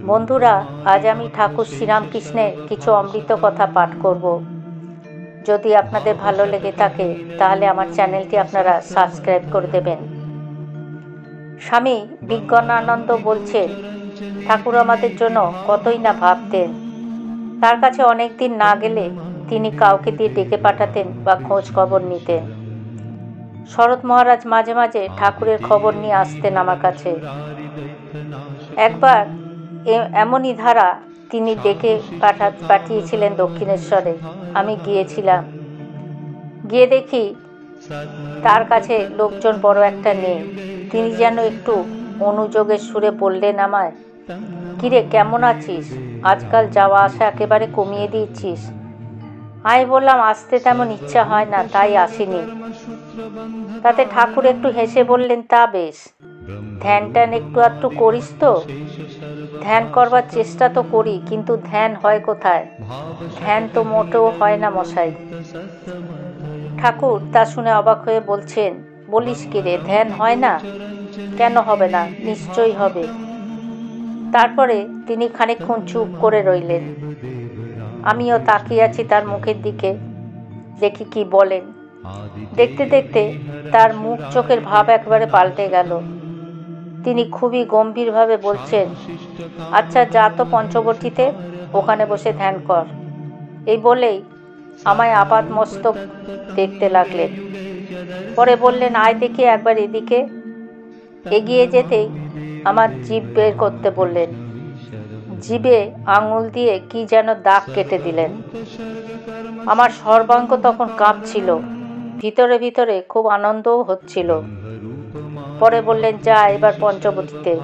বন্ধুরা, আজ আমি ঠাকুর শ্রীরামকৃষ্ণের কিছু অমৃত কথা পাঠ করব। যদি আপনাদের ভালো লেগে থাকে তাহলে আমার চ্যানেলটি আপনারা সাবস্ক্রাইব করে দেবেন। স্বামী বিজ্ঞানানন্দ বলছেন, ঠাকুর আমাদের জন্য কতই না ভাবতেন। তার কাছে অনেক দিন না গেলে তিনি কাউকে দিয়ে ডেকে পাঠাতেন বা খোঁজ খবর নিতেন। শরৎ মহারাজ মাঝে মাঝে ঠাকুরের খবর নিয়ে আসতেন আমার কাছে। একবার এমনই ধারা তিনি ডেকে পাঠিয়েছিলেন দক্ষিণেশ্বরে। আমি গিয়েছিলাম। গিয়ে দেখি তার কাছে লোকজন বড় একটা নেই। তিনি যেন একটু অনুযোগের সুরে বললেন আমায়, কিরে কেমন আছিস? আজকাল যাওয়া আসা একেবারে কমিয়ে দিয়েছিস। আমি বললাম, আসতে তেমন ইচ্ছা হয় না, তাই আসিনি। তাতে ঠাকুর একটু হেসে বললেন, তা বেশ, ধ্যান ট্যান একটু আধটু করিস তো? ধ্যান করবার চেষ্টা তো করি, কিন্তু ধ্যান হয় কোথায়? ধ্যান তো মোটেও হয় না মশাই। ঠাকুর তা শুনে অবাক হয়ে বলছেন, বলিস কি রে, ধ্যান হয় না? কেন হবে না? নিশ্চয়ই হবে। তারপরে তিনি খানিকক্ষণ চুপ করে রইলেন। আমিও তাকিয়ে আছি তার মুখের দিকে, দেখি কি বলেন। দেখতে দেখতে তার মুখ চোখের ভাব একবারে পাল্টে গেল। তিনি খুবই গম্ভীরভাবে বলছেন, আচ্ছা যা তো পঞ্চবটিতে, ওখানে বসে ধ্যান কর। এই বলেই আমায় আপাদ মস্তক দেখতে লাগলেন। পরে বললেন, আয় দেখি একবার এদিকে। এগিয়ে যেতেই আমার জিভ বের করতে বললেন। জিভে আঙুল দিয়ে কি যেন দাগ কেটে দিলেন। আমার সর্বাঙ্গ তখন কাঁপছিল, ভিতরে ভিতরে খুব আনন্দও হচ্ছিল। পরে বললেন, যা এবার পঞ্চবটিতে।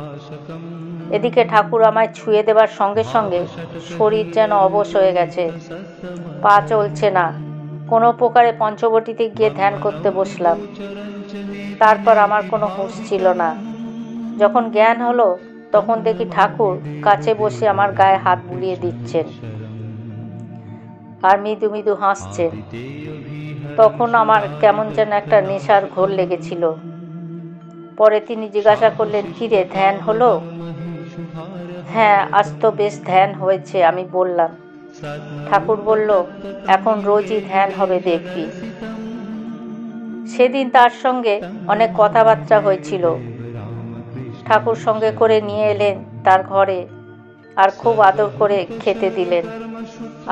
এদিকে ঠাকুর আমায় ছুঁয়ে দেবার সঙ্গে সঙ্গে শরীর যেন অবশ হয়ে গেছে, পা চলছে না। কোনো প্রকারে পঞ্চবটিতে গিয়ে ধ্যান করতে বসলাম। তারপর আমার কোনো হুঁশ ছিল না। যখন জ্ঞান হলো তখন দেখি ঠাকুর কাছে বসে আমার গায়ে হাত বুলিয়ে দিচ্ছেন আর মৃদু মৃদু হাসছেন। তখন আমার কেমন যেন একটা নেশার ঘোর লেগেছিল। পরে তিনি জিজ্ঞাসা করলেন, কিরে ধ্যান হলো? হ্যাঁ, আজ তো বেশ ধ্যান হয়েছে, আমি বললাম। ঠাকুর বলল, এখন রোজই ধ্যান হবে দেখবি। সেদিন তার সঙ্গে অনেক কথাবার্তা হয়েছিল। ঠাকুর সঙ্গে করে নিয়ে এলেন তার ঘরে আর খুব আদর করে খেতে দিলেন।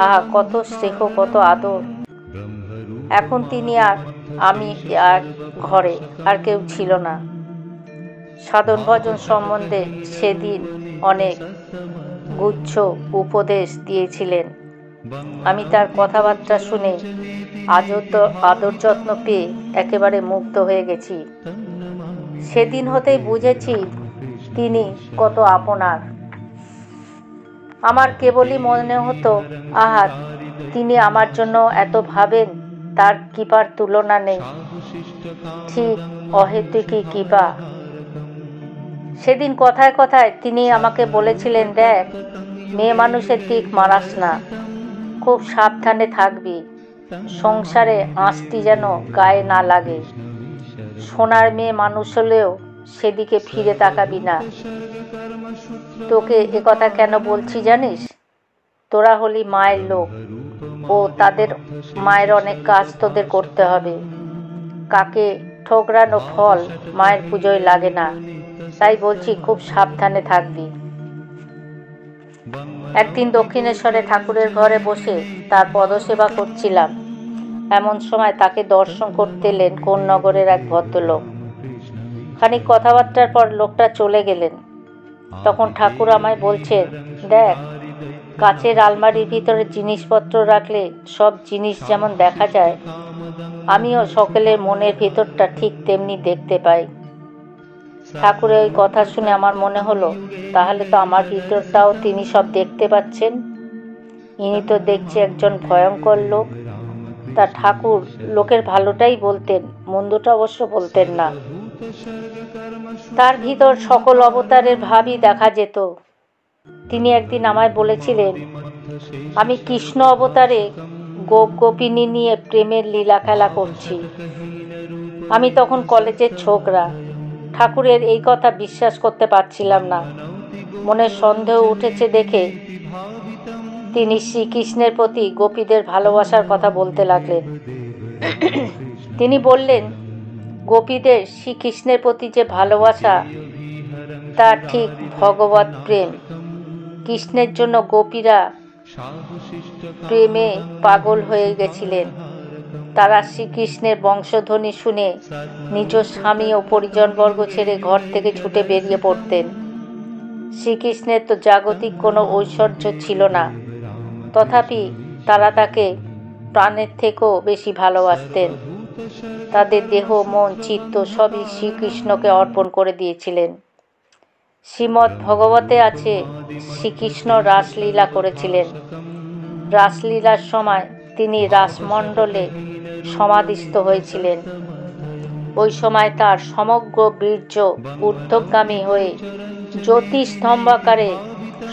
আহা, কত স্নেহ, কত আদর! এখন তিনি আর আমি আর ঘরে আর কেউ ছিল না। সাধন ভজন সম্বন্ধে সেদিন অনেক গুচ্ছ উপদেশ দিয়েছিলেন। আমি তার কথাবার্তা শুনে আদর যত্ন পেয়ে একেবারে মুগ্ধ হয়ে গেছি। সেদিন হতেই বুঝেছি তিনি কত আপনার। আমার কেবলই মনে হতো, আহা, তিনি আমার জন্য এত ভাবেন, তার কৃপার তুলনা নেই। ঠিক অহেতুকী কৃপা। সেদিন কথায় কথায় তিনি আমাকে বলেছিলেন, দেখ, মেয়ে মানুষের দিক মারাস না, খুব সাবধানে থাকবি, সংসারে আঁচটি যেন গায়ে না লাগে। সোনার মেয়ে মানুষ হলেও সেদিকে ফিরে তাকাবি না। তোকে একথা কেন বলছি জানিস? তোরা হলি মায়ের লোক, ও তাদের মায়ের অনেক কাজ তোদের করতে হবে। কাকে ঠোকরানো ফল মায়ের পুজোয় লাগে না, তাই বলছি খুব সাবধানে থাকবি। একদিন দক্ষিণেশ্বরে ঠাকুরের ঘরে বসে তার পদসেবা করছিলাম। এমন সময় তাকে দর্শন করতে এলেন কোন্নগরের এক ভদ্রলোক। খানিক কথাবার্তার পর লোকটা চলে গেলেন। তখন ঠাকুর আমায় বলছেন, দেখ, কাচের আলমারির ভিতরে জিনিসপত্র রাখলে সব জিনিস যেমন দেখা যায়, আমিও সকলের মনের ভিতরটা ঠিক তেমনি দেখতে পাই। ঠাকুরের ওই কথা শুনে আমার মনে হলো, তাহলে তো আমার ভিতরটাও তিনি সব দেখতে পাচ্ছেন। ইনি তো দেখছি একজন ভয়ঙ্কর লোক। তা ঠাকুর লোকের ভালোটাই বলতেন, মন্দটা অবশ্য বলতেন না। তার ভিতর সকল অবতারের ভাবই দেখা যেত। তিনি একদিন আমায় বলেছিলেন, আমি কৃষ্ণ অবতারে গোপ গোপিনী নিয়ে প্রেমের লীলা খেলা করছি। আমি তখন কলেজের ছোকরা। ঠাকুরের এই কথা বিশ্বাস করতে পারছিলাম না। মনে সন্দেহ উঠেছে দেখে তিনি শ্রীকৃষ্ণের প্রতি গোপীদের ভালোবাসার কথা বলতে লাগলেন। তিনি বললেন, গোপীদের শ্রীকৃষ্ণের প্রতি যে ভালোবাসা তা ঠিক ভগবৎ প্রেম। কৃষ্ণের জন্য গোপীরা প্রেমে পাগল হয়ে গেছিলেন। তারা শ্রীকৃষ্ণের বংশধ্বনি শুনে নিজ স্বামী ও পরিজনবর্গ ছেড়ে ঘর থেকে ছুটে বেরিয়ে পড়তেন। শ্রীকৃষ্ণের তো জাগতিক কোনো ঐশ্বর্য ছিল না, তথাপি তারা তাকে প্রাণের থেকেও বেশি ভালোবাসতেন। তাদের দেহ, মন, চিত্ত সবই শ্রীকৃষ্ণকে অর্পণ করে দিয়েছিলেন। শ্রীমদ্ ভগবতে আছে, শ্রীকৃষ্ণ রাসলীলা করেছিলেন। রাসলীলার সময় তিনি রাসমণ্ডলে সমাধিস্থ হয়েছিলেন। ওই সময় তার সমগ্র বীর্য ঊর্ধ্বগামী হয়ে জ্যোতিস্তম্ভাকারে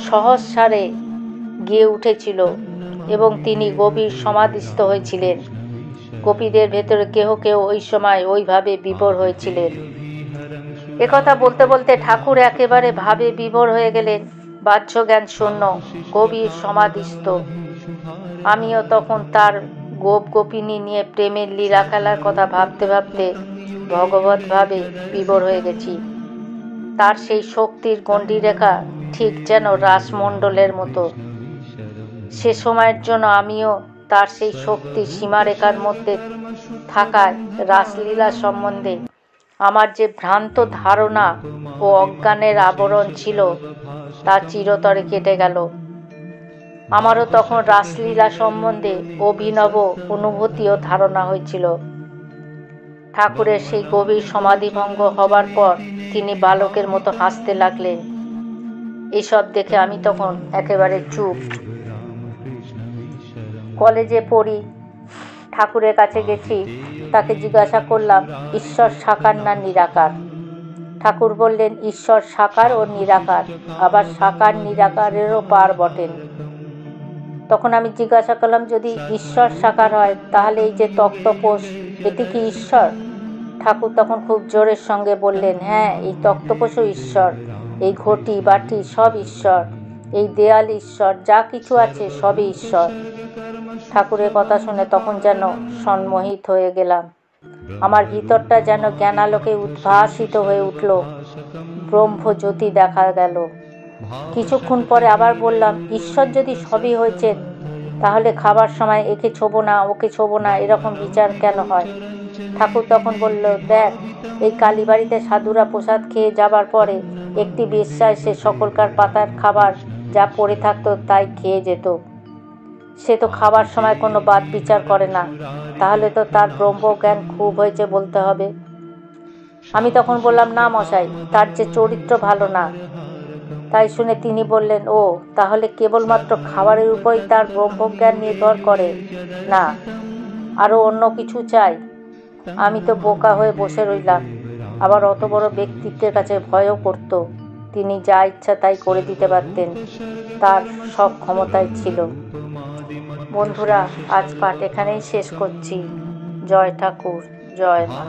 সহস্রারে গিয়ে উঠেছিল এবং তিনি গভীর সমাধিস্থ হয়েছিলেন। গোপীদের ভেতরে কেহ কেউ ওই সময় ওইভাবে বিভোর হয়েছিলেন। একথা বলতে বলতে ঠাকুর একেবারে ভাবে বিভোর হয়ে গেলেন, বাহ্য জ্ঞান শূন্য, গভীর সমাধিস্থ। আমিও তখন তার গোপ গোপিনী নিয়ে প্রেমের লীলা খেলার কথা ভাবতে ভাবতে ভগবতভাবে বিভোর হয়ে গেছি। তার সেই শক্তির গণ্ডীরেখা ঠিক যেন রাসমণ্ডলের মতো। সে সময়ের জন্য আমিও তার সেই শক্তির সীমারেখার মধ্যে থাকায় রাসলীলা সম্বন্ধে আমার যে ভ্রান্ত ধারণা ও অজ্ঞানের আবরণ ছিল তা চিরতরে কেটে গেল। আমারও তখন রাসলীলা সম্বন্ধে অভিনব অনুভূতি ও ধারণা হয়েছিল। ঠাকুরের সেই গভীর সমাধিভঙ্গ হবার পর তিনি বালকের মতো হাসতে লাগলেন। এসব দেখে আমি তখন একেবারে চুপ। কলেজে পড়ি, ঠাকুরের কাছে গেছি, তাকে জিজ্ঞাসা করলাম, ঈশ্বর সাকার না নিরাকার? ঠাকুর বললেন, ঈশ্বর সাকার ও নিরাকার, আবার সাকার নিরাকারেরও পার বটেন। তখন আমি জিজ্ঞাসা করলাম, যদি ঈশ্বর সাকার হয় তাহলে এই যে তক্তপোষ, এটি কি ঈশ্বর? ঠাকুর তখন খুব জোরের সঙ্গে বললেন, হ্যাঁ, এই তক্তপোষও ঈশ্বর, এই ঘটি বাটি সব ঈশ্বর, এই দেয়াল ঈশ্বর, যা কিছু আছে সবই ঈশ্বর। ঠাকুরের কথা শুনে তখন যেন সম্মোহিত হয়ে গেলাম। আমার ভিতরটা যেন জ্ঞানালোকে উদ্ভাসিত হয়ে উঠল, ব্রহ্মজ্যোতি দেখা গেল। কিছুক্ষণ পরে আবার বললাম, ঈশ্বর যদি সবই হয়েছেন তাহলে খাবার সময় একে ছোবো না ওকে ছোবো না এরকম বিচার কেন হয়? ঠাকুর তখন বলল, দেখ, এই কালীবাড়িতে সাধুরা প্রসাদ খেয়ে যাবার পরে একটি বেশ্যা এসে সকলকার পাতার খাবার যা পড়ে থাকতো তাই খেয়ে যেত। সে তো খাবার সময় কোনো বাদ বিচার করে না, তাহলে তো তার ব্রহ্মজ্ঞান খুব হয়েছে বলতে হবে। আমি তখন বললাম, না মশাই, তার যে চরিত্র ভালো না। তাই শুনে তিনি বললেন, ও, তাহলে কেবলমাত্র খাবারের উপরই তার ব্রহ্মজ্ঞান নির্ভর করে না, আরও অন্য কিছু চাই? আমি তো বোকা হয়ে বসে রইলাম। আবার অত বড় ব্যক্তিত্বের কাছে ভয়ও করত। তিনি যা ইচ্ছা তাই করে দিতে পারতেন, তার সব ক্ষমতাই ছিল। বন্ধুরা, আজ পাঠ এখানেই শেষ করছি। জয় ঠাকুর, জয় মা।